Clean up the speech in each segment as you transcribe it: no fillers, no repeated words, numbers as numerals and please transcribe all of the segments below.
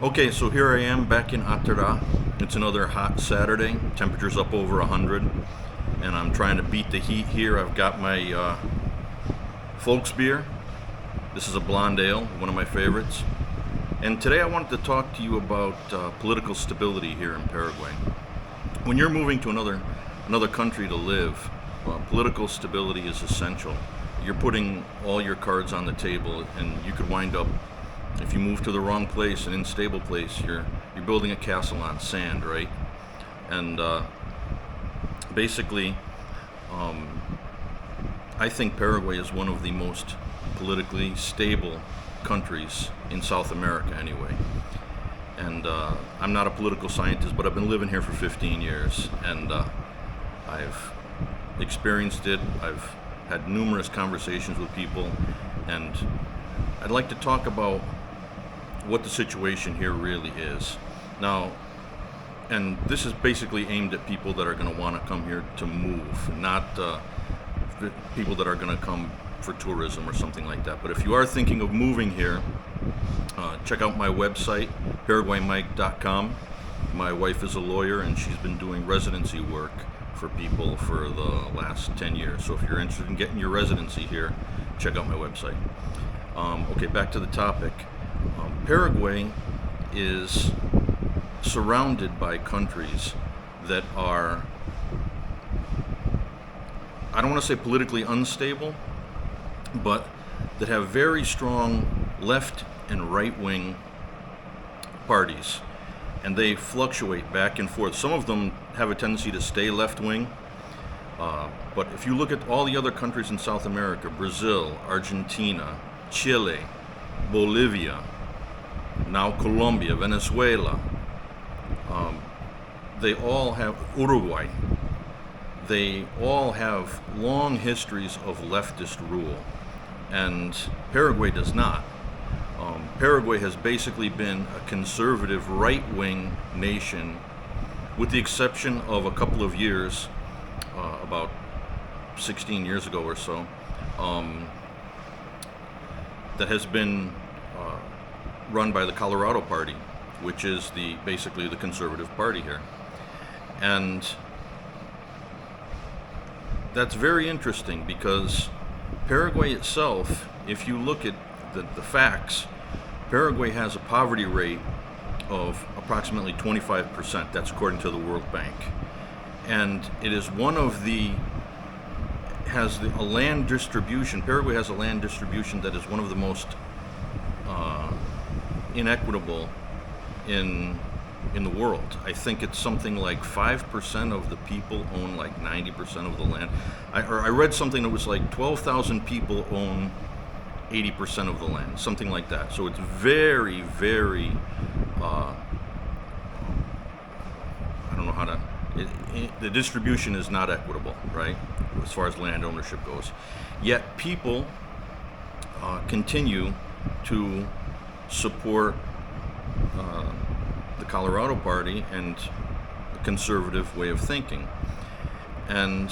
Okay, so here I am back in Atara. It's another hot Saturday. Temperature's up over 100, and I'm trying to beat the heat here. I've got my Folks beer. This is a blonde ale, one of my favorites. And today I wanted to talk to you about political stability here in Paraguay. When you're moving to another country to live, political stability is essential. You're putting all your cards on the table, and you could wind up, if you move to the wrong place, an unstable place, you're building a castle on sand, right? And basically, I think Paraguay is one of the most politically stable countries in South America anyway. And I'm not a political scientist, but I've been living here for 15 years, and I've experienced it. I've had numerous conversations with people, and I'd like to talk about what the situation here really is. Now, and this is basically aimed at people that are going to want to come here to move, not people that are going to come for tourism or something like that. But if you are thinking of moving here, check out my website, paraguaymike.com. My wife is a lawyer, and she's been doing residency work for people for the last 10 years. So if you're interested in getting your residency here, check out my website. Okay, back to the topic. Paraguay is surrounded by countries that are, I don't want to say politically unstable, but that have very strong left and right-wing parties, and they fluctuate back and forth. Some of them have a tendency to stay left-wing, but if you look at all the other countries in South America, Brazil, Argentina, Chile, Bolivia, now Colombia, Venezuela, they all have, Uruguay, they all have long histories of leftist rule, and Paraguay does not. Paraguay has basically been a conservative right-wing nation, with the exception of a couple of years, about 16 years ago or so, that has been run by the Colorado Party, which is basically the conservative party here. And that's very interesting because Paraguay itself, if you look at the facts, Paraguay has a poverty rate of approximately 25%. That's according to the World Bank. And it is one of a land distribution. Paraguay has a land distribution that is one of the most inequitable in the world. I think it's something like 5% of the people own like 90% of the land. I read something that was like 12,000 people own 80% of the land, something like that. So it's very, very, I don't know how to, the distribution is not equitable, right, as far as land ownership goes. Yet people continue to support the Colorado Party and the conservative way of thinking. And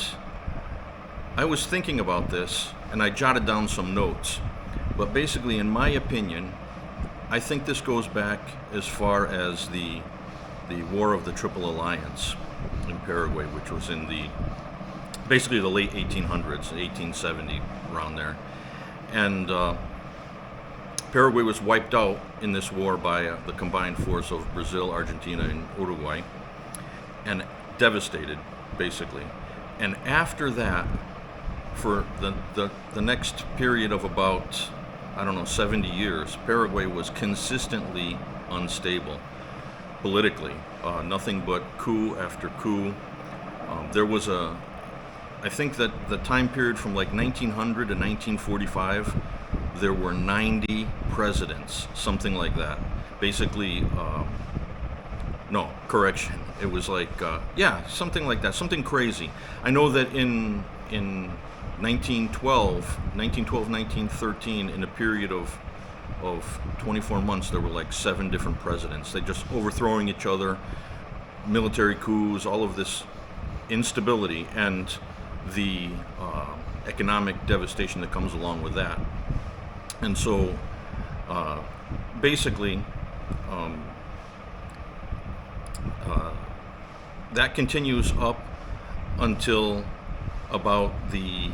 I was thinking about this, and I jotted down some notes. But basically, in my opinion, I think this goes back as far as the War of the Triple Alliance in Paraguay, which was in basically the late 1800s, 1870, around there. And Paraguay was wiped out in this war by the combined force of Brazil, Argentina, and Uruguay, and devastated, basically. And after that, for the next period of about, 70 years, Paraguay was consistently unstable politically. Nothing but coup after coup. There was I think that the time period from like 1900 to 1945, there were 90 presidents, something like that. Basically, no, correction. It was like, something like that, something crazy. I know that in 1912, 1913, in a period of 24 months, there were like 7 different presidents. They just overthrowing each other, military coups, all of this instability, and the economic devastation that comes along with that. And so basically that continues up until about the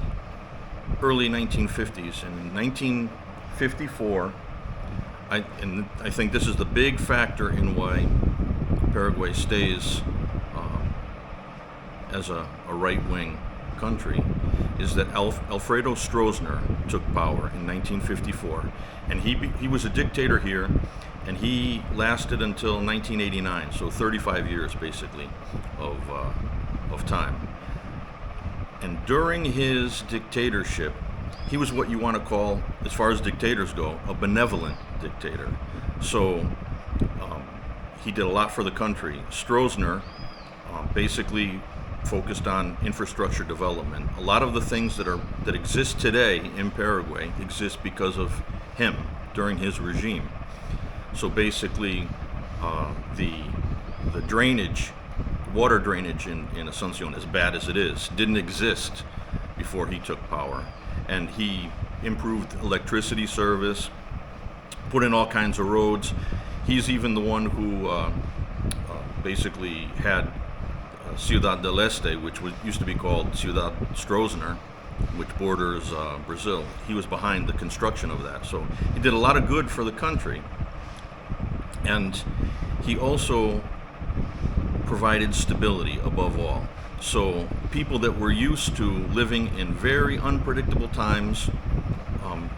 early 1950s. And in 1954, I think this is the big factor in why Paraguay stays as a right-wing country, is that Alfredo Stroessner took power in 1954, and he was a dictator here, and he lasted until 1989, so 35 years basically of time. And during his dictatorship, he was what you want to call, as far as dictators go, a benevolent dictator. So he did a lot for the country. Stroessner basically focused on infrastructure development. A lot of the things that exist today in Paraguay exist because of him during his regime. So basically, the drainage, water drainage in Asuncion, as bad as it is, didn't exist before he took power. And he improved electricity service, put in all kinds of roads. He's even the one who basically had Ciudad del Este, which used to be called Ciudad Stroessner, which borders Brazil. He was behind the construction of that. So he did a lot of good for the country. And he also provided stability above all. So people that were used to living in very unpredictable times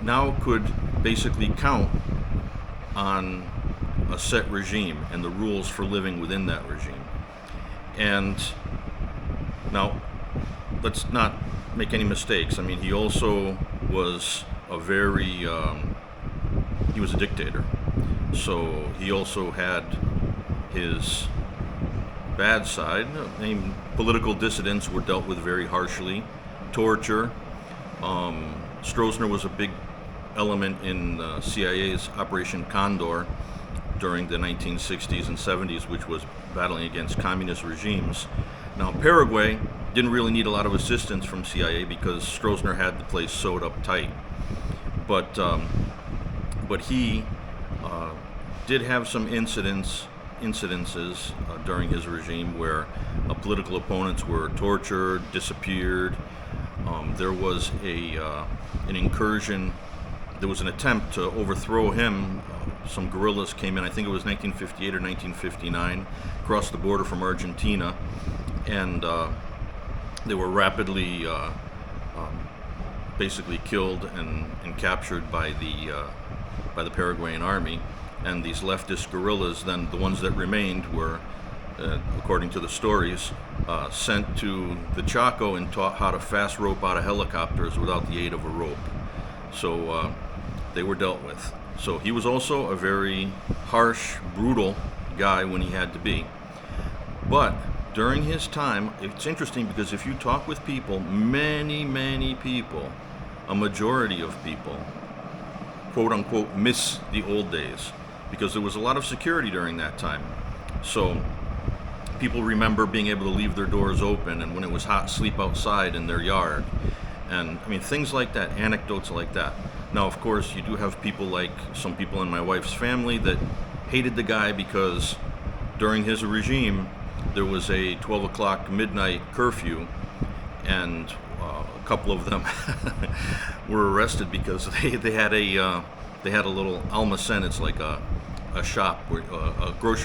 now could basically count on a set regime and the rules for living within that regime. And now, let's not make any mistakes. I mean, he also was he was a dictator. So he also had his bad side. I mean, political dissidents were dealt with very harshly. Torture. Stroessner was a big element in CIA's Operation Condor during the 1960s and 70s, which was battling against communist regimes. Now, Paraguay didn't really need a lot of assistance from CIA because Stroessner had the place sewed up tight. But he did have some incidences during his regime where political opponents were tortured, disappeared. There was an incursion. There was an attempt to overthrow him. Some guerrillas came in, I think it was 1958 or 1959, across the border from Argentina, and they were rapidly basically killed and captured by the Paraguayan army. And these leftist guerrillas, then the ones that remained, were, according to the stories, sent to the Chaco and taught how to fast rope out of helicopters without the aid of a rope. So they were dealt with. So he was also a very harsh, brutal guy when he had to be. But during his time, it's interesting because if you talk with people, many people, a majority of people, quote unquote, miss the old days because there was a lot of security during that time. So people remember being able to leave their doors open, and when it was hot, sleep outside in their yard. And I mean, things like that, anecdotes like that. Now, of course, you do have people like some people in my wife's family that hated the guy because during his regime, there was a 12 o'clock midnight curfew, and a couple of them were arrested because they had a little almacén. It's like a shop, where,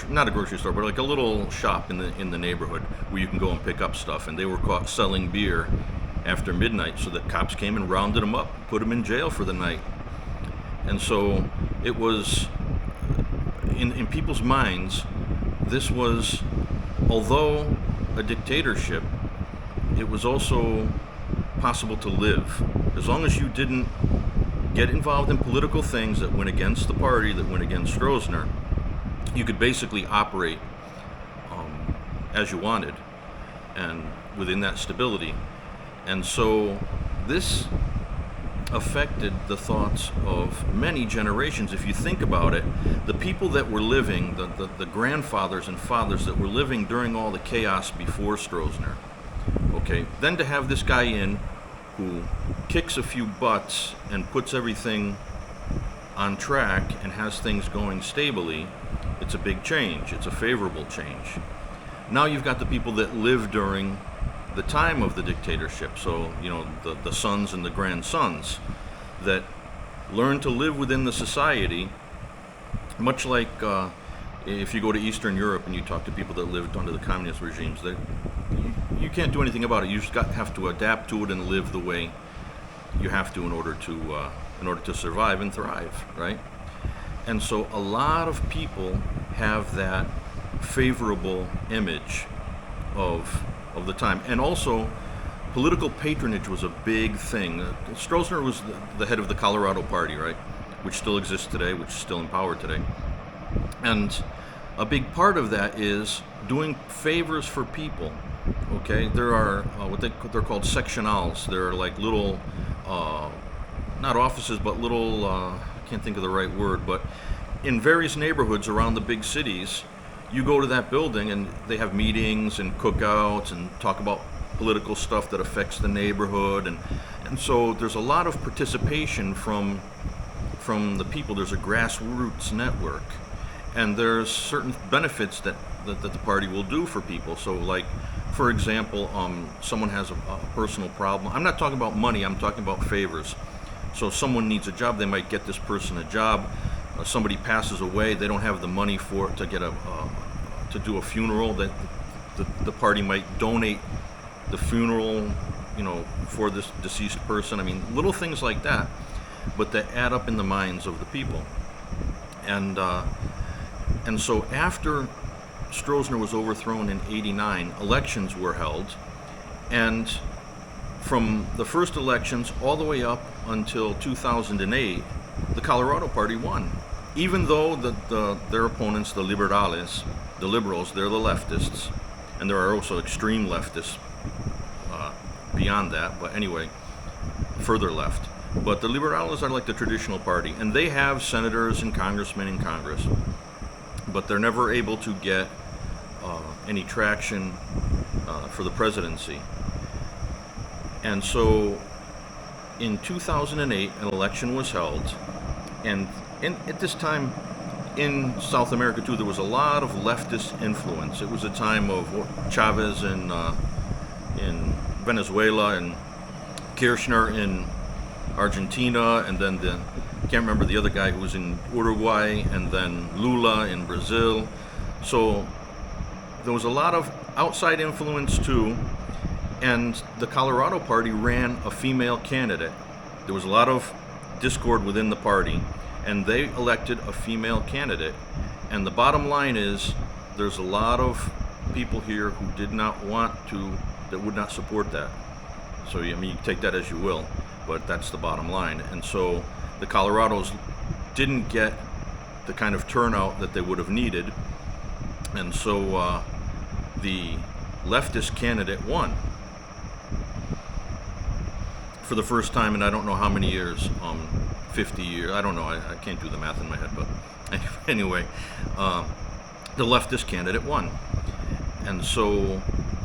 not a grocery store, but like a little shop in the neighborhood where you can go and pick up stuff. And they were caught selling beer after midnight, so the cops came and rounded them up, put them in jail for the night. And so it was, in people's minds, this was, although a dictatorship, it was also possible to live. As long as you didn't get involved in political things that went against the party, that went against Stroessner, you could basically operate as you wanted and within that stability. And so this affected the thoughts of many generations. If you think about it, the people that were living, the grandfathers and fathers that were living during all the chaos before Stroessner, okay, then to have this guy in who kicks a few butts and puts everything on track and has things going stably, it's a big change. It's a favorable change. Now you've got the people that lived during the time of the dictatorship. So, the sons and the grandsons that learn to live within the society, much like if you go to Eastern Europe and you talk to people that lived under the communist regimes, you can't do anything about it. You just have to adapt to it and live the way you have to in order to survive and thrive, right? And so a lot of people have that favorable image of the time. And also, political patronage was a big thing. Stroessner was the head of the Colorado Party, right? Which still exists today, which is still in power today. And a big part of that is doing favors for people. Okay, there are they're called sectionals. They're like little, not offices, but little, I can't think of the right word, but in various neighborhoods around the big cities, you go to that building and they have meetings and cookouts and talk about political stuff that affects the neighborhood, and so there's a lot of participation from the people. There's a grassroots network, and there's certain benefits that the party will do for people. So, like, for example, someone has a personal problem. I'm not talking about money, I'm talking about favors. So if someone needs a job, they might get this person a job. Somebody passes away, they don't have the money to do a funeral, that the party might donate the funeral, for this deceased person. I mean, little things like that, but that add up in the minds of the people. And so after Stroessner was overthrown in '89, elections were held, and from the first elections all the way up until 2008, the Colorado Party won. Even though their opponents, the liberales, the liberals, they're the leftists, and there are also extreme leftists beyond that, but anyway, further left. But the liberales are like the traditional party, and they have senators and congressmen in Congress, but they're never able to get any traction for the presidency. And so in 2008, an election was held, and at this time in South America too, there was a lot of leftist influence. It was a time of Chavez in Venezuela, and Kirchner in Argentina, and then I can't remember the other guy who was in Uruguay, and then Lula in Brazil. So there was a lot of outside influence too, and the Colorado Party ran a female candidate. There was a lot of discord within the party, and they elected a female candidate. And the bottom line is, there's a lot of people here who did not want to, that would not support that. So, I mean, you take that as you will, but that's the bottom line. And so the Colorados didn't get the kind of turnout that they would have needed, and so the leftist candidate won for the first time in I don't know how many years, 50 years, I don't know, I can't do the math in my head, but anyway, the leftist candidate won. And so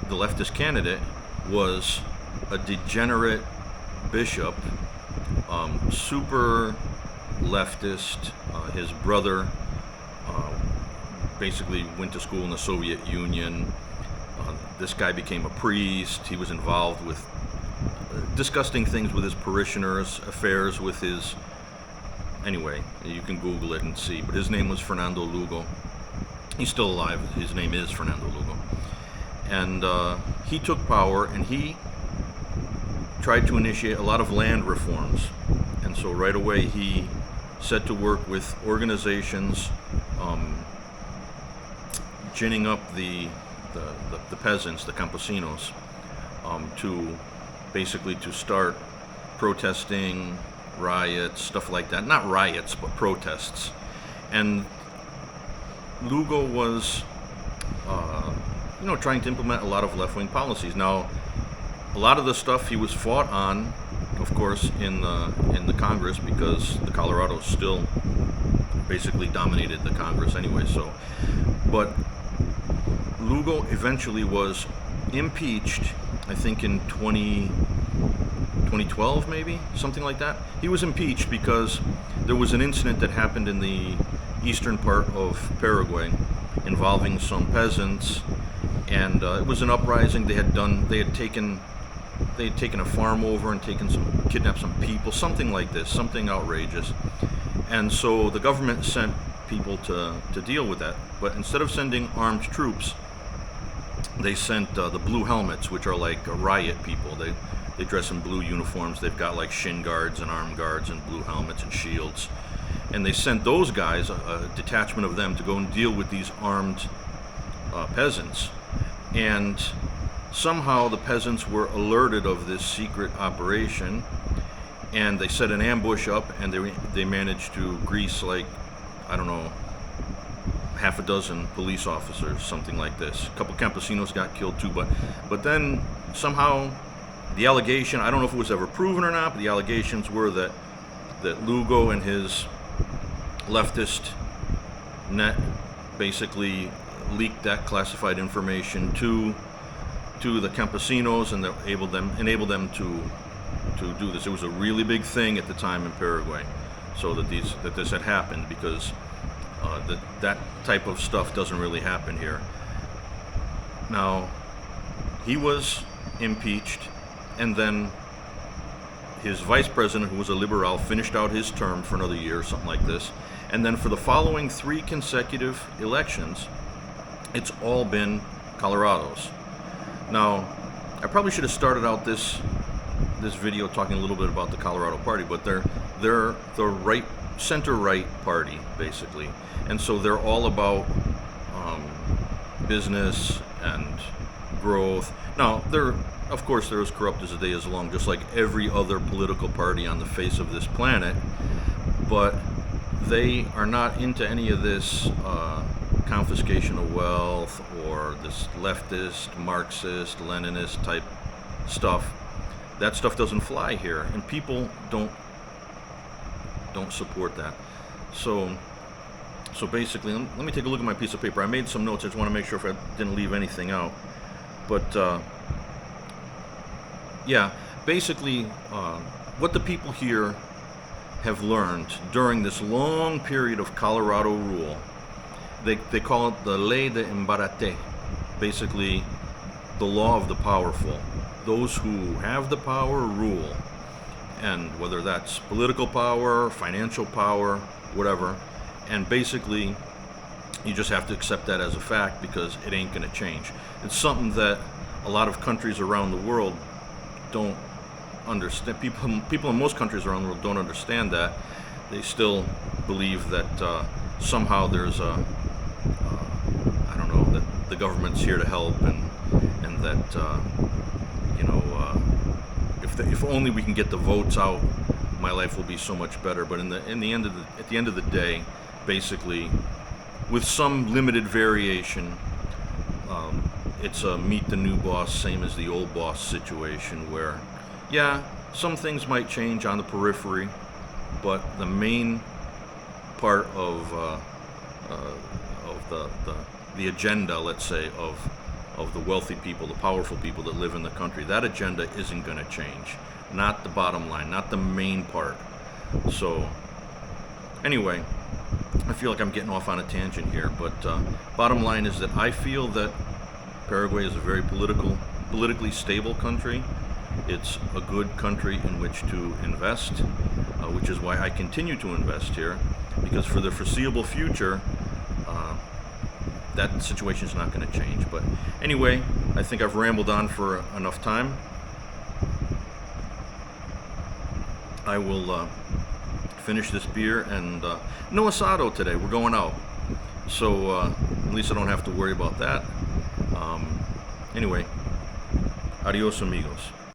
the leftist candidate was a degenerate bishop, super leftist. His brother basically went to school in the Soviet Union. This guy became a priest. He was involved with disgusting things with his parishioners, affairs with his... Anyway, you can Google it and see. But his name was Fernando Lugo. He's still alive. His name is Fernando Lugo. And he took power, and he tried to initiate a lot of land reforms. And so right away he set to work with organizations, ginning up the peasants, the campesinos, to basically to start protesting, riots, stuff like that. Not riots, but protests. And Lugo was, trying to implement a lot of left-wing policies. Now, a lot of the stuff he was fought on, of course, in the Congress, because the Colorados still basically dominated the Congress anyway. So, but Lugo eventually was impeached, I think in 2012 maybe, something like that. He was impeached because there was an incident that happened in the eastern part of Paraguay involving some peasants, and it was an uprising. They had taken a farm over and kidnapped some people, something like this, something outrageous. And so the government sent people to deal with that. But instead of sending armed troops, they sent the blue helmets, which are like riot people. They dress in blue uniforms. They've got like shin guards and armed guards and blue helmets and shields. And they sent those guys, a detachment of them, to go and deal with these armed peasants. And somehow the peasants were alerted of this secret operation, and they set an ambush up, and they managed to grease, like, I don't know, half a dozen police officers, something like this. A couple campesinos got killed too, but then somehow the allegation, I don't know if it was ever proven or not, but the allegations were that Lugo and his leftist net basically leaked that classified information to the campesinos, and enabled them to do this. It was a really big thing at the time in Paraguay, so that this had happened, because that type of stuff doesn't really happen here. Now, he was impeached, and then his vice president, who was a liberal, finished out his term for another year, something like this. And then for the following 3 consecutive elections, it's all been Colorados. Now, I probably should have started out this video talking a little bit about the Colorado Party, but they're the center-right party, basically. And so they're all about business and growth. Now, of course, they're as corrupt as the day is long, just like every other political party on the face of this planet, but they are not into any of this confiscation of wealth or this leftist, Marxist, Leninist type stuff. That stuff doesn't fly here, and people don't support that. So basically, let me take a look at my piece of paper. I made some notes. I just want to make sure if I didn't leave anything out. But yeah, basically, what the people here have learned during this long period of Colorado rule, they call it the Ley de Embarate, basically the law of the powerful. Those who have the power rule, and whether that's political power, financial power, whatever, and basically you just have to accept that as a fact, because it ain't going to change. It's something that a lot of countries around the world don't understand. People in most countries around the world don't understand that. They still believe that somehow there's I don't know, that the government's here to help, and that if only we can get the votes out, my life will be so much better. But at the end of the day, basically, with some limited variation, it's a meet the new boss, same as the old boss situation, where, yeah, some things might change on the periphery, but the main part of the agenda, let's say, of the wealthy people, the powerful people that live in the country, that agenda isn't going to change. Not the bottom line, not the main part. So, anyway, I feel like I'm getting off on a tangent here, but bottom line is that I feel that Paraguay is a very politically stable country. It's a good country in which to invest, which is why I continue to invest here, because for the foreseeable future, that situation is not going to change. But anyway, I think I've rambled on for enough time. I will finish this beer, and no asado today. We're going out, so at least I don't have to worry about that. Anyway, adios amigos.